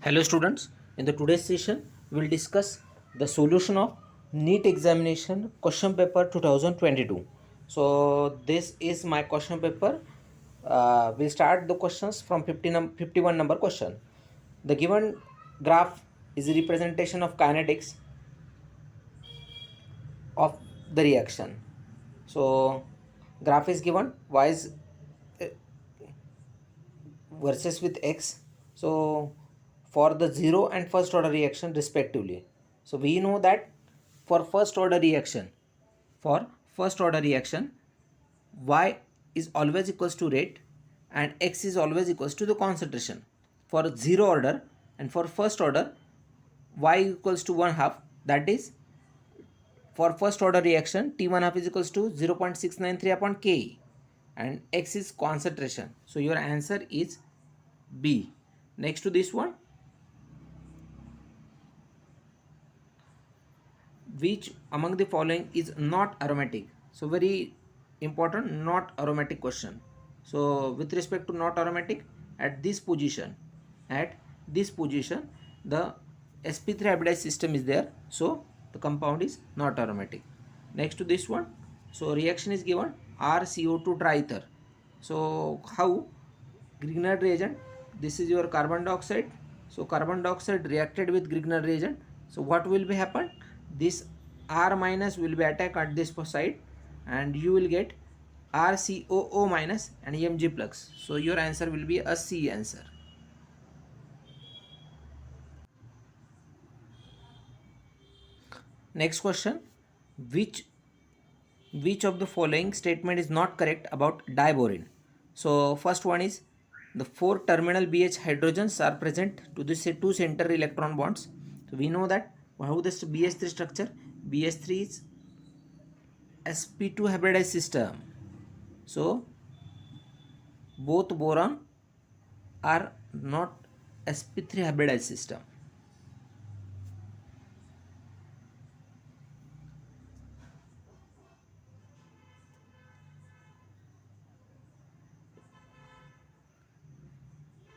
Hello students, in the today's session we will discuss the solution of NEET examination question paper 2022. So this is my question paper. We'll start the questions from 51 number question. The given graph is a representation of kinetics of the reaction. So graph is given, y is versus with x. So for the zero and first order reaction respectively, so we know that for first order reaction, for first order reaction, y is always equals to rate and x is always equals to the concentration. For zero order and for first order, y equals to 1 half, that is for first order reaction T1 half is equals to 0.693 upon Ke and x is concentration. So your answer is B. Next to this one, which among the following is not aromatic? So very important, not aromatic question. So with respect to not aromatic, at this position, the sp3 hybridized system is there, so the compound is not aromatic. Next to this one, so reaction is given rCO2 triether. So how? Grignard reagent, this is your carbon dioxide. So carbon dioxide reacted with Grignard reagent, so what will be happen? This R minus will be attacked at this side and you will get RCOO minus and Mg plus. So your answer will be a C answer. Next question, which which of the following statement is not correct about diborane? So first one is the four terminal BH hydrogens are present to the two center electron bonds. So we know that how this BH3 structure, BH3 is sp2 hybridized system. So both boron are not sp3 hybridized system.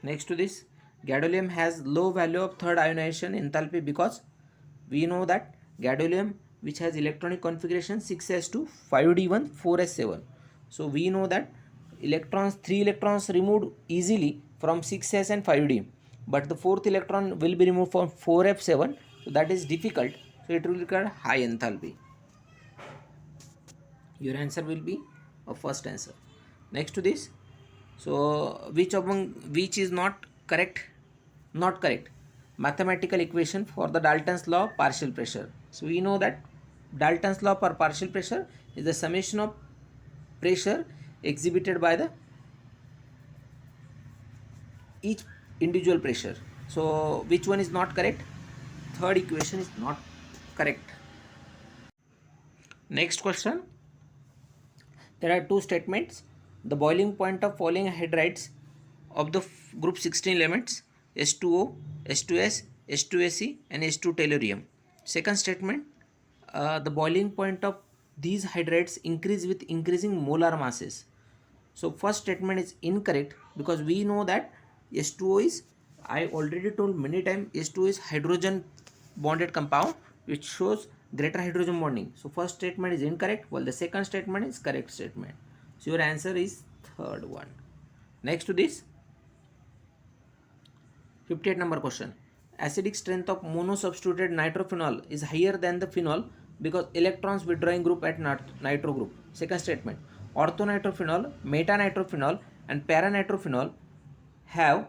Next to this, gadolinium has low value of third ionization enthalpy because we know that gadolinium, which has electronic configuration 6s2 5d1 4s7. So we know that electrons, 3 electrons removed easily from 6s and 5d, but the fourth electron will be removed from 4f7, so that is difficult, so it will require high enthalpy. Your answer will be a first answer. Next to this, so which is not correct? Not correct. Mathematical equation for the Dalton's law of partial pressure. So we know that Dalton's law for partial pressure is the summation of pressure exhibited by the each individual pressure. So which one is not correct? Third equation is not correct. Next question. There are two statements. The boiling point of following hydrides of the group 16 elements S2O, S2S, S2Se and S2 tellurium. Second statement, the boiling point of these hydrides increase with increasing molar masses. So first statement is incorrect because we know that S2O is, I already told many times, S2O is hydrogen bonded compound which shows greater hydrogen bonding. So first statement is incorrect while the second statement is correct statement. So your answer is third one. Next to this, 58 number question. Acidic strength of monosubstituted nitrophenol is higher than the phenol because electrons withdrawing group at nitro group. Second statement. Orthonitrophenol, metanitrophenol and paranitrophenol have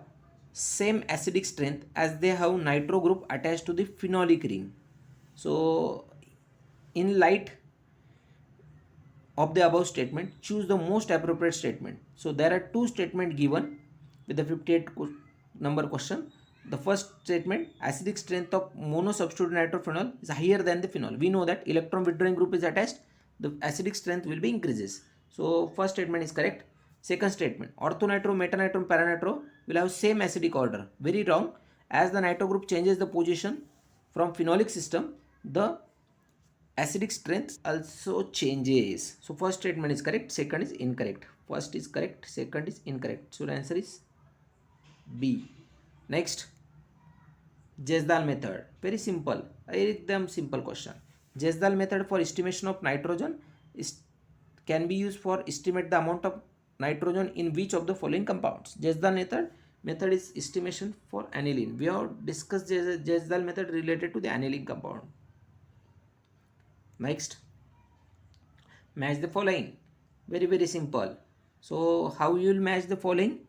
same acidic strength as they have nitro group attached to the phenolic ring. So in light of the above statement, choose the most appropriate statement. So there are two statements given with the 58 number question. The first statement, acidic strength of monosubstituted nitrophenol is higher than the phenol. We know that electron withdrawing group is attached, the acidic strength will be increases. So first statement is correct. Second statement, orthonitro, metanitro, paranitro will have same acidic order. Very wrong. As the nitro group changes the position from phenolic system, the acidic strength also changes. So first statement is correct, second is incorrect. First is correct, second is incorrect. So the answer is B. Next, Jesdal method, very simple, एकदम simple question. Jesdal method for estimation of nitrogen is can be used for estimate the amount of nitrogen in which of the following compounds. Jesdal method is estimation for aniline. We have discussed Jesdal method related to the aniline compound. Next, match the following. Very simple. So how you will match the following?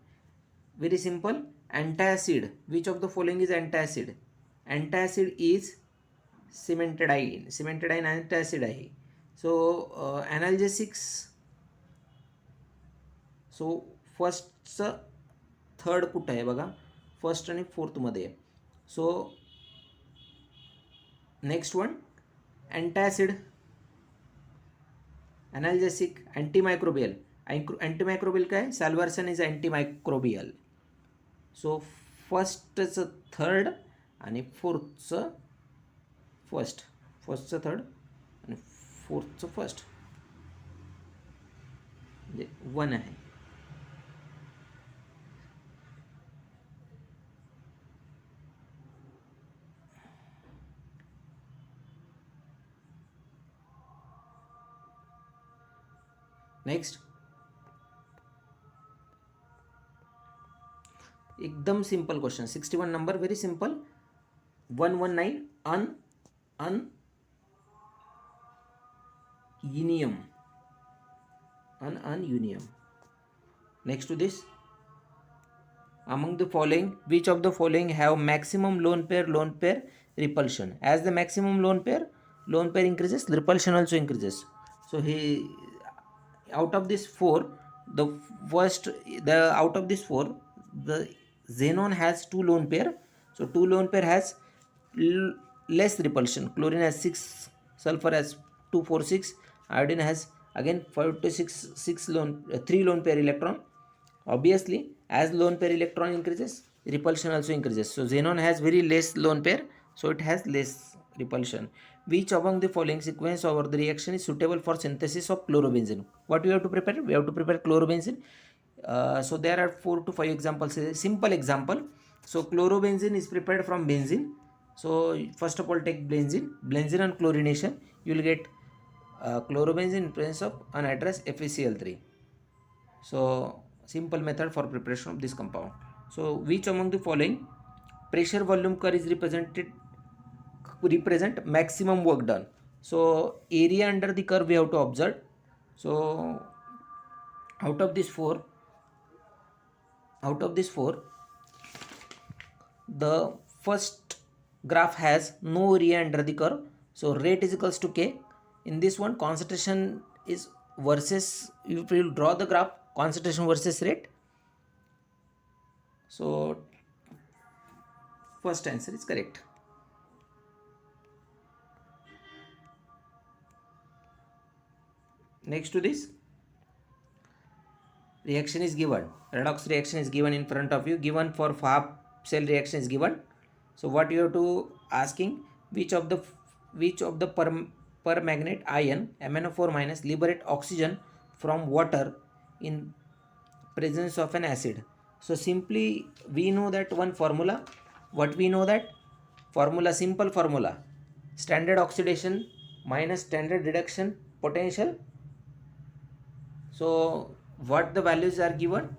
Very simple. Antacid. Which of the following is antacid? Antacid is cimetidine. Cimetidine antacid आहे. So analgesics. सो फर्स्टचं third कुठं आहे बघा, first आणि फोर्थमध्ये आहे. So next one अँटॅसिड, ॲनाल्जेसिक, antimicrobial. Antimicrobial काय? सॅल्वर्सन is antimicrobial. So फर्स्टचं third आणि फोर्थचं first, फर्स्टचं third आणि फोर्थचं first, म्हणजे वन आहे. नेक्स्ट, एकदम simple question, 61 number, very simple. 119 ununium. Ununium. Next to this, among the following, which of the following have maximum lone pair repulsion? As the maximum lone pair increases, repulsion also increases. So out of this four, the xenon has two lone pair. So two lone pair has less repulsion. Chlorine has 6, sulfur has 2, 4, 6. Iodine has again 5 to 6, 3 lone pair electron. Obviously, as lone pair electron increases, repulsion also increases. So xenon has very less lone pair, so it has less repulsion. Which among the following sequence over the reaction is suitable for synthesis of chlorobenzene? What we have to prepare? We have to prepare chlorobenzene. So there are 4 to 5 examples. Simple example. So chlorobenzene is prepared from benzene. So first of all, take benzene and chlorination. You will get chlorobenzene in presence of anhydrous FeCl3. So simple method for preparation of this compound. So which among the following pressure volume curve is represent maximum work done? So area under the curve we have to observe. So out of this four, the first graph has no area under the curve. So rate is equals to K. In this one, concentration is versus, if you draw the graph, concentration versus rate. So first answer is correct. Next to this, reaction is given, redox reaction is given in front of you, given for half cell reaction is given. So what you have to asking, which of the permanganate ion MnO4 minus liberate oxygen from water in presence of an acid. So simply we know that one formula. What we know that formula? Simple formula, standard oxidation minus standard reduction potential. So what the values are given?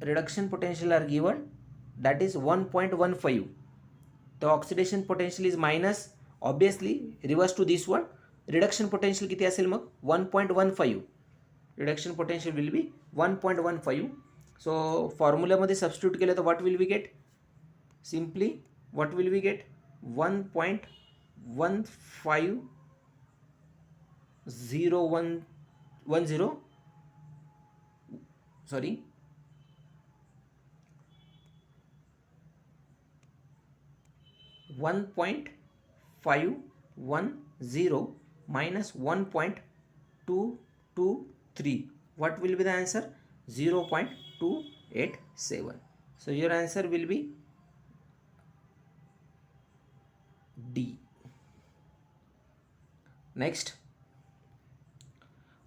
Reduction potential are given, that is 1.15. The oxidation potential is minus, obviously reverse to this one. Reduction potential किती असेल मग? 1.15. Reduction potential will be 1.15. So formula मध्ये substitute केलं तर what will we get? Simply what will we get? 1.150110, sorry, 1.510 minus 1.223. What will be the answer? 0.287. So your answer will be D. Next,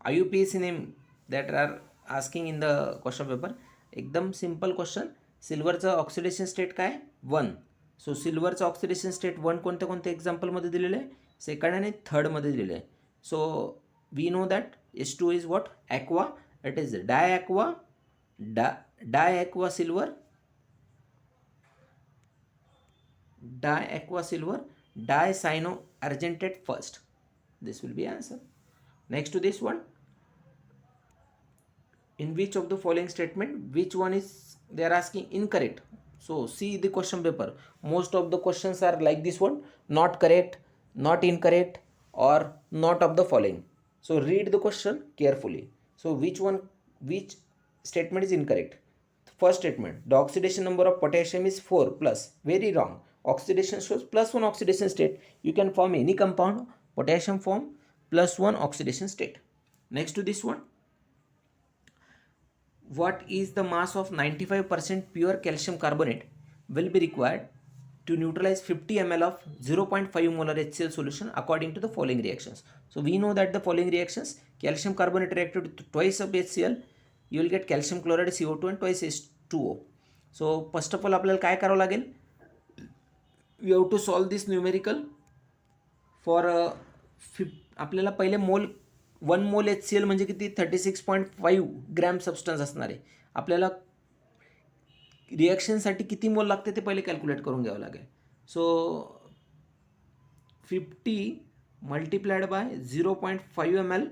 IUPAC name that are asking in the question paper. एकदम simple question. सिल्वरचं oxidation state काय? 1. सो सिल्वरचं oxidation state 1 कोणत्या कोणत्या एक्झाम्पलमध्ये दिलेलं आहे, second आणि थर्डमध्ये दिलेलं आहे. So we know that H2 is what, aqua. It is diaqua, diaqua silver, diaqua silver, dicyano argentate first. This will be answer. Next to this one, in which of the following statement, which one is they are asking incorrect? So see the question paper, most of the questions are like this one, not correct, not incorrect, or not of the following. So read the question carefully. So which statement is incorrect? First statement, the oxidation number of potassium is 4 plus. Very wrong. Oxidation shows +1 oxidation state. You can form any compound, potassium form +1 oxidation state. Next to this one, what is the mass of 95% pure calcium carbonate will be required to neutralize 50 ml of 0.5 molar HCl solution according to the following reactions? So we know that the following reactions, calcium carbonate reacted with twice of HCl, you will get calcium chloride CO2 and twice H2O. So first of all आपल्याला काय करावं लागेल, you have to solve this numerical for आपल्याला पहिले मोल 1 मोल HCl म्हणजे किती, 36.5 gram substance असणार आहे. आपल्याला रिॲक्शनसाठी किती मोल लागते ते पहिले कॅल्क्युलेट करून घ्यावं लागेल. सो 50 multiplied by 0.5 ml,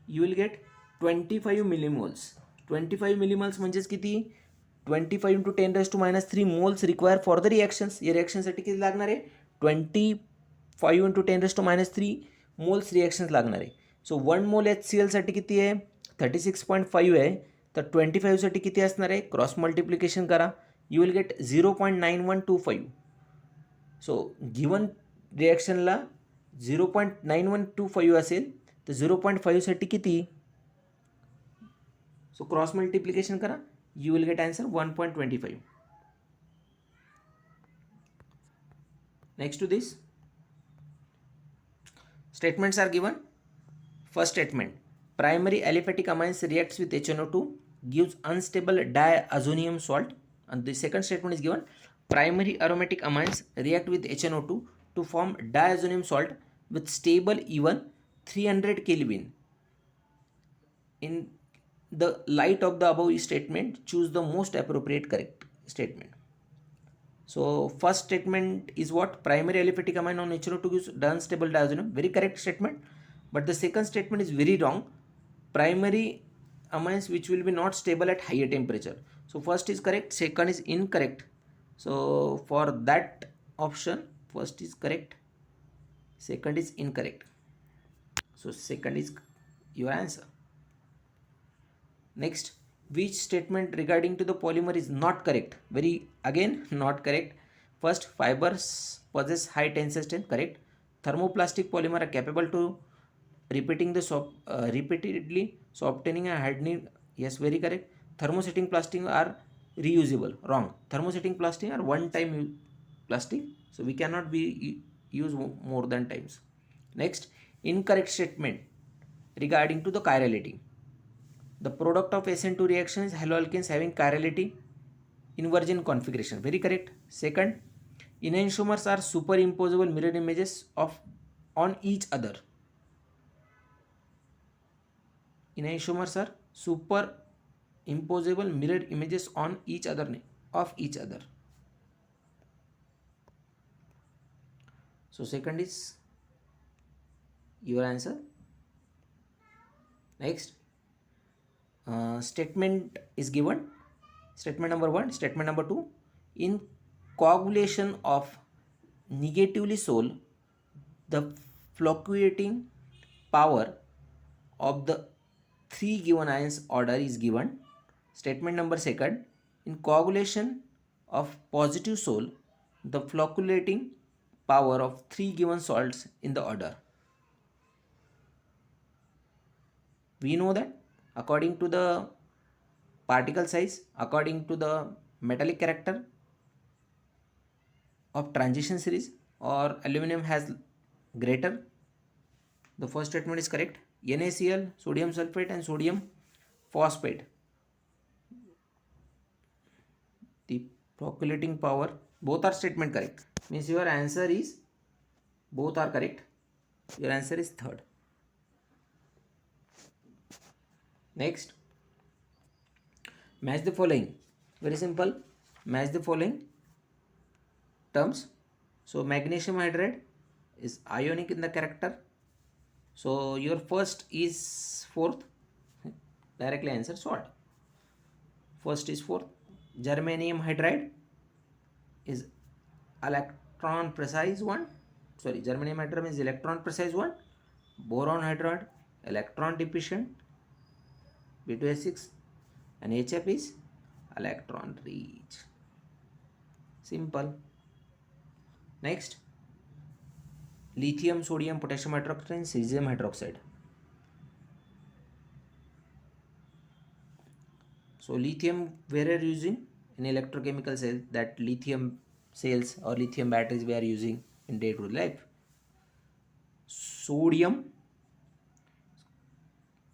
you will gate 25 millimoles. 25 millimoles म्हणजेच किती, 25 into 10⁻³ moles require for the reactions. या रिॲक्शनसाठी किती लागणार आहे, 25 इंटू 10⁻³ मोल्स रिॲक्शन्स लागणार आहे. सो 1 मोल HClसाठी किती आहे, 36.5 आहे, तर 25साठी किती असणार आहे, क्रॉस मल्टिप्लिकेशन करा, you will get 0.9125. So given रिॲक्शनला 0.9125 असेल तर 0.5साठी किती, सो क्रॉस मल्टिप्लिकेशन करा, you will get answer 1.25. Next to this, statements are given. First statement, primary aliphatic amines reacts with HNO2, gives unstable diazonium salt. And the second statement is given, primary aromatic amines react with HNO2 to form diazonium salt with stable even 300 Kelvin. In the light of the above statement, choose the most appropriate correct statement. So first statement is what, primary aliphatic amine on HNO2 gives unstable diazonium, very correct statement. But the second statement is very wrong, primary amines which will be not stable at higher temperature. So first is correct, second is incorrect. So for that option, first is correct, second is incorrect. So second is your answer. Next, which statement regarding to the polymer is not correct? Very again not correct. First, fibers possess high tensile strength, correct. Thermoplastic polymer are capable to repeating the repeatedly, so obtaining a hardening, yes, very correct. Thermosetting plastic are reusable, wrong. Thermosetting plastic are one time plastic, so we cannot be use more than times. Next, incorrect statement regarding to the chirality. The product of SN2 reaction is haloalkanes having chirality inversion configuration, very correct. Second, enantiomers are superimposable mirror images of on each other. Enantiomers are superimposable mirror images on each other of each other. So second is your answer. Next, statement is given, statement number 1, statement number 2, in coagulation of negatively sol, the fluctuating power of the 3 given ions order is given. Statement number 2, in coagulation of positive sol, the fluctuating power of 3 given salts in the order. We know that according to the particle size, according to the metallic character of transition series, or aluminum has greater. The first statement is correct. NaCl, sodium sulfate and sodium phosphate, the fluctuating power both are statement correct, means your answer is both are correct. Your answer is third. Next, match the following. Very simple. Match the following terms. So magnesium hydride is ionic in the character. So your first is fourth. Directly answer solved. First is fourth. Germanium hydride is electron precise one. Sorry, germanium hydride is electron precise one. Boron hydride electron deficient, B2S6, and HF is electron rich. Simple. Next, lithium, sodium, potassium hydroxide, and cesium hydroxide. So lithium, where are you using in electrochemical cells? That lithium cells or lithium batteries we are using in day-to-day life. Sodium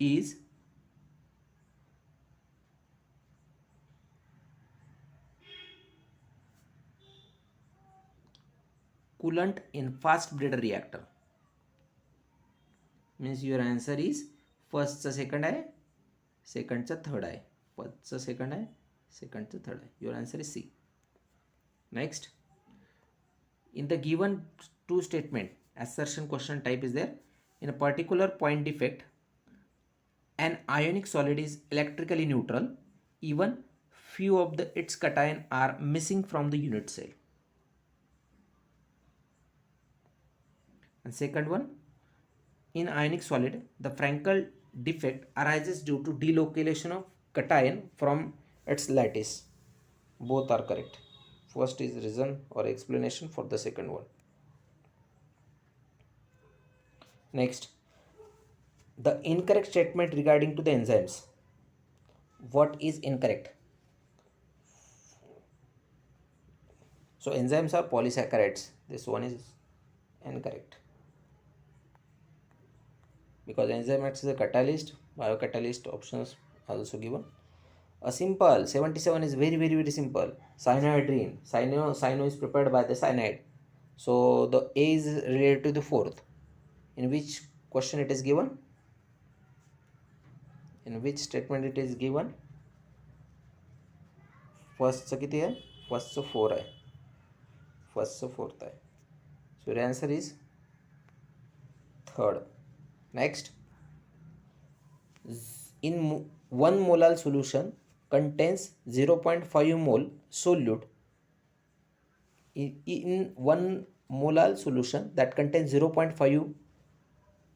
is coolant in fast breeder reactor. Means your answer is first चा second आहे, second चा third आहे. First चा second आहे, second चा third आहे. Your answer is C. Next, in the given two statement, assertion question type is there. In a particular point defect, an ionic solid is electrically neutral, even few of its cation are missing from the unit cell. And second one, in ionic solid, the Frankel defect arises due to delocalization of cation from its lattice. Both are correct. First is reason or explanation for the second one. Next, the incorrect statement regarding to the enzymes. What is incorrect? So enzymes are polysaccharides. This one is incorrect, because enzyme acts as a catalyst. Biocatalyst options are also given. A simple 77 is very simple. Cyanohydrine. Cyano is prepared by the cyanide. So the A is related to the fourth. In which question it is given? In which statement it is given? First किती आहे? First 4 आहे. First 4th आहे. So your answer is third. Next, in 1 molar solution contains 0.5 mole solute. In 1 molar solution that contains 0.5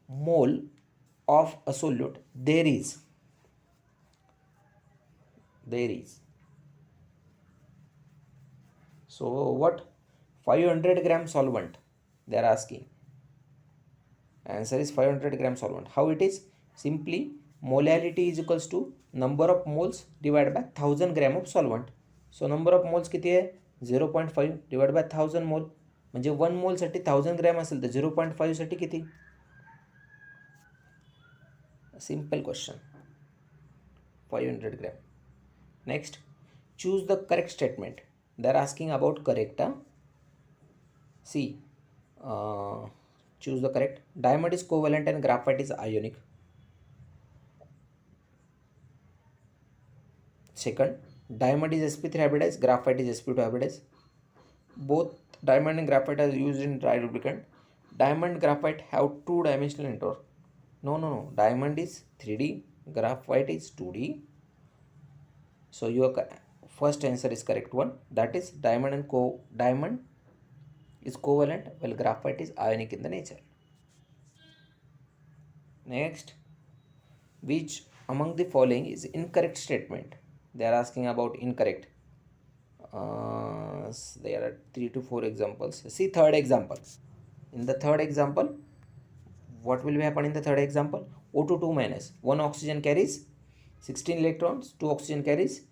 mole of a solute, there is so what, 500 gram solvent they are asking. Answer is 500 gram solvent. How it is? Simply molality is equals to number of moles divided by 1000 gram of solvent. So number of moles किती आहे? 0.5 divided by 1000 मोल, म्हणजे 1 मोल साठी 1000 gram असेल तर 0.5 साठी किती? Simple question. 500 gram. Next, choose the correct statement. They are asking about correct. See, choose the correct. Diamond is covalent and graphite is ionic. Second, diamond is sp3 hybridized, graphite is sp2 hybridized. Both diamond and graphite are used in dry lubricant. Diamond, graphite have two-dimensional network. No. Diamond is 3D, graphite is 2D. So your first answer is correct one. That is diamond is covalent while graphite is ionic in the nature. Next, which among the following is incorrect statement? They are asking about incorrect. There are 3 to 4 examples. See third example. In the third example, what will happen in the third example? O2 2 minus 1 oxygen carries 16 electrons, 2 oxygen carries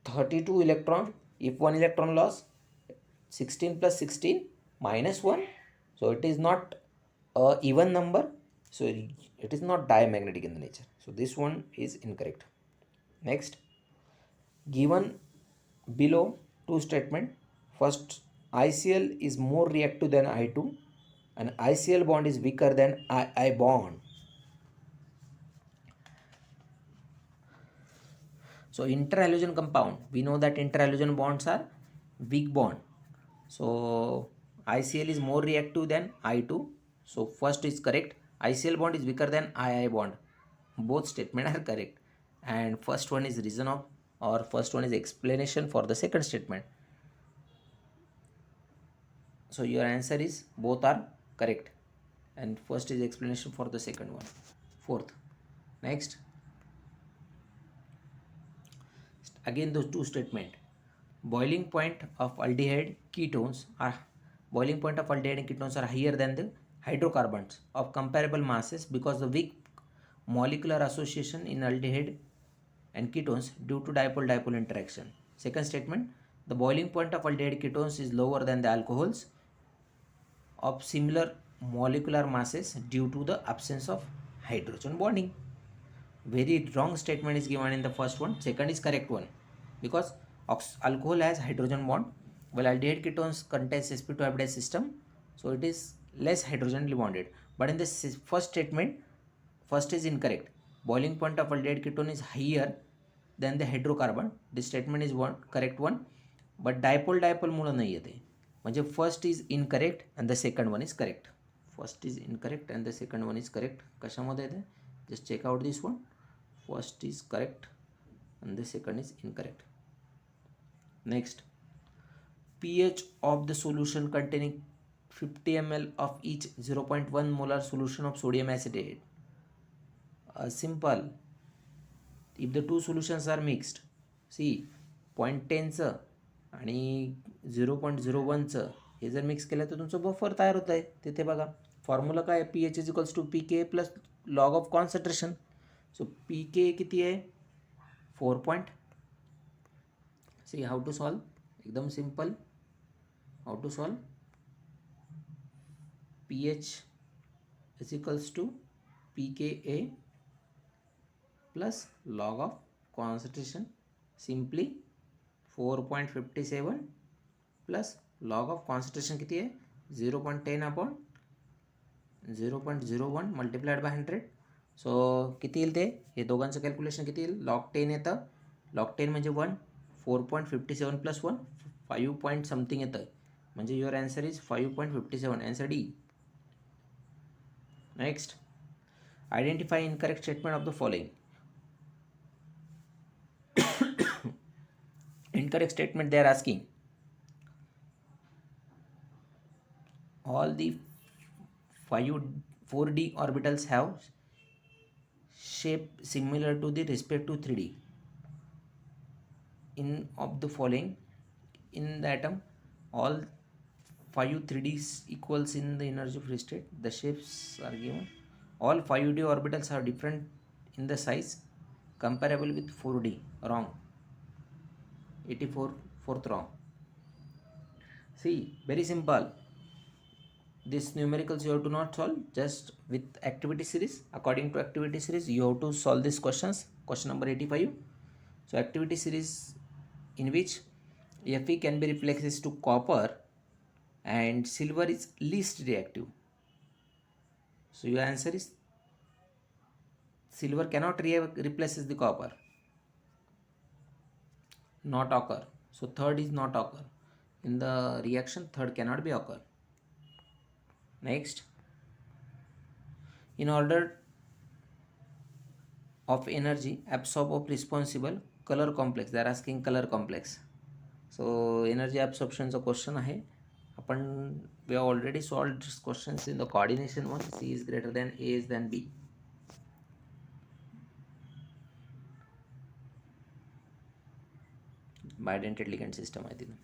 32 electron. If 1 electron loss, 16 plus 16 minus 1. So it is not a even number. So it is not diamagnetic in the nature. So this one is incorrect. Next, given below Two statement. First, ICl is more reactive than I2 and ICl bond is weaker than II bond. So interhalogen compound, we know that interhalogen bonds are weak bond. So ICl is more reactive than I2. So first is correct. ICl bond is weaker than II bond. Both statements are correct. And first one is reason of, or first one is explanation for the second statement. So your answer is both are correct. And first is explanation for the second one. Fourth. Next. Again those two statement. Boiling point of aldehyde ketones are higher than the hydrocarbons of comparable masses because the weak molecular association in aldehyde and ketones due to dipole-dipole interaction. Second statement, the boiling point of aldehyde ketones is lower than the alcohols of similar molecular masses due to the absence of hydrogen bonding. Very wrong statement is given in the first one. Second is correct one, because alcohol has hydrogen bond while aldehyde ketones contains sp2 hybridized system, so it is less hydrogenly bonded. But in this first statement, first is incorrect. Boiling point of aldehyde ketone is higher than the hydrocarbon. This statement is one correct one, but dipole dipole मुळे नाही येते. म्हणजे first is incorrect and the second one is correct. First is incorrect and the second one is correct. कशामध्ये येते? Just check out this one. First is correct and the second is incorrect. Next, pH of the solution containing 50 ml of each 0.1 molar solution of sodium acetate. Simple. If the two solutions are mixed, see 0.10चं आणि 0.01चं हे जर mix केलं तर तुमचं buffer तयार होत आहे. तिथे बघा फॉर्म्युला काय आहे, pH is equals to pK plus log of concentration. So pK किती आहे? 4. सी हाउ टू सॉल्व, एकदम simple. How to solve? pH is equals to pKa plus log of concentration. Simply 4.57 plus log of concentration किती आहे? 0.10 upon 0.01 multiplied by 100. सो किती येईल ते? हे दोघांचं calculation किती येईल? लॉग 10 येतं. लॉग 10 म्हणजे 1. 4.57 प्लस 1 5 पॉईंट समथिंग येतं. म्हणजे your answer is 5.57. Answer D. Next, identify incorrect statement of the following. Incorrect statement they are asking. All the 4d orbitals have shape similar to the respective 3d. In of the following, in the atom, all 5 3ds equals in the energy of free state. The shapes are given. All 5d orbitals are different in the size comparable with 4d. Wrong. 84th wrong. See, very simple. This numericals you have to not solve, just with activity series. According to activity series you have to solve these questions. Question number 85. So activity series in which Fe can be replaces to copper and silver is least reactive. So your answer is silver cannot replaces the copper. Not occur. So third is not occur. In the reaction, third cannot be occur. Next, in order of energy absorb of responsible color complex. They are asking color complex. So energy absorption चा question आहे. आपण we have already solved this questions in the coordination one. C is greater than A is than B. Bidentate ligand system आहे तिथं.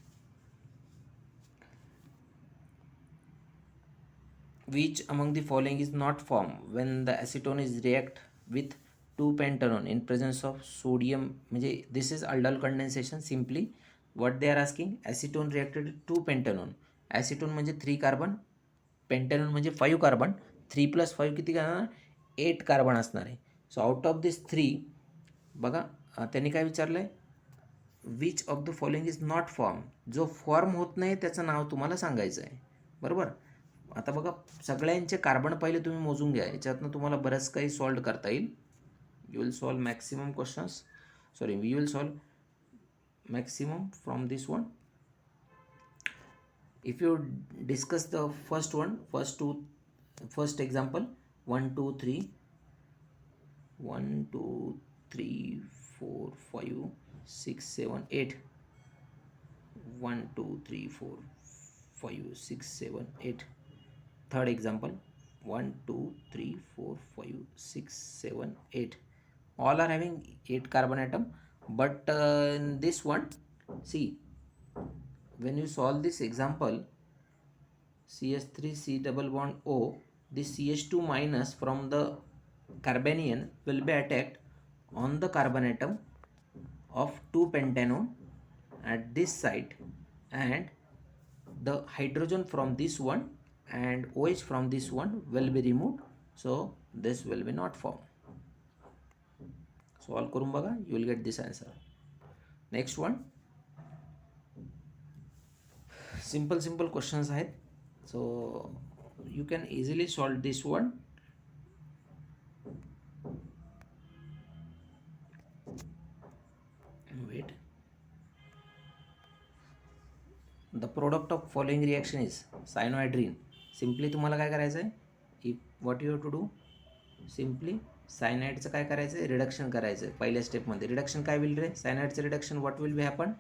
Which among the following is not formed when the acetone is react with 2-pentanone in presence of sodium? म्हणजे this is aldol condensation. Simply what they are asking, acetone reacted with 2-pentanone. acetone म्हणजे 3 carbon, पेंटॅनोन म्हणजे 5 carbon. 3 + 5 किती करणार? 8 carbon असणार आहे. So out of this 3 बघा त्यांनी काय विचारलं आहे, which of the following is not form, जो फॉर्म होत नाही त्याचं नाव तुम्हाला सांगायचं आहे. बरोबर. आता बघा, सगळ्यांचे कार्बन पहिले तुम्ही मोजून घ्या, याच्यातनं तुम्हाला बरंच काही सॉल्व करता येईल. You will solve maximum questions, sorry we will solve maximum from this one. If you discuss the first one, first example, 1 2 3 1 2 3 4 5 6 7 8 1 2 3 4 5 6 7 8. Third example, 1 2 3 4 5 6 7 8, all are having 8 carbon atom. But in this one, see, when you solve this example, CH3 C double bond O, this CH2 minus from the carbanion will be attacked on the carbon atom of 2 pentanone at this site, and the hydrogen from this one and OH from this one will be removed, so this will be not formed. Solve करून बघा, you will get this answer. Next one, simple questions आहेत, so you can easily solve this one. Wait. The product of following reaction is cyanohydrin. Simply तुम्हाला काय करायचं आहे, if what you have to do, simply सायनाइडचं काय करायचं आहे, reduction करायचं आहे. पहिल्या स्टेपमध्ये रिडक्शन काय होईल रे, सायनाइडचं reduction what will be happen,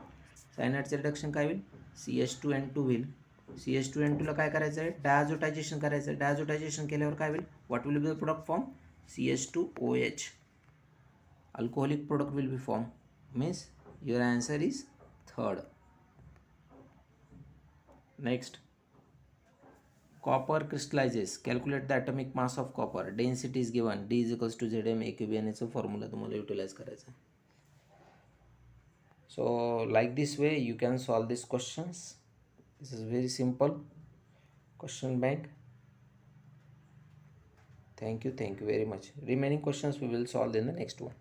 सायनाइडचं रिडक्शन काय होईल, CH2N2 होईल. CH2N2ला काय करायचं आहे, डायझोटायझेशन करायचं आहे. डायझोटायझेशन केल्यावर काय होईल, what will be the product form, CH2OH, alcoholic product will be form. Means your answer is third. Next, copper crystallizes, calculate the atomic mass of copper, density is given, D is equals to Zm AQB, and it's a formula तुम्हाला utilize करायचा. So like this way you can solve these questions. This is very simple question bank. Thank you very much. Remaining questions we will solve in the next one.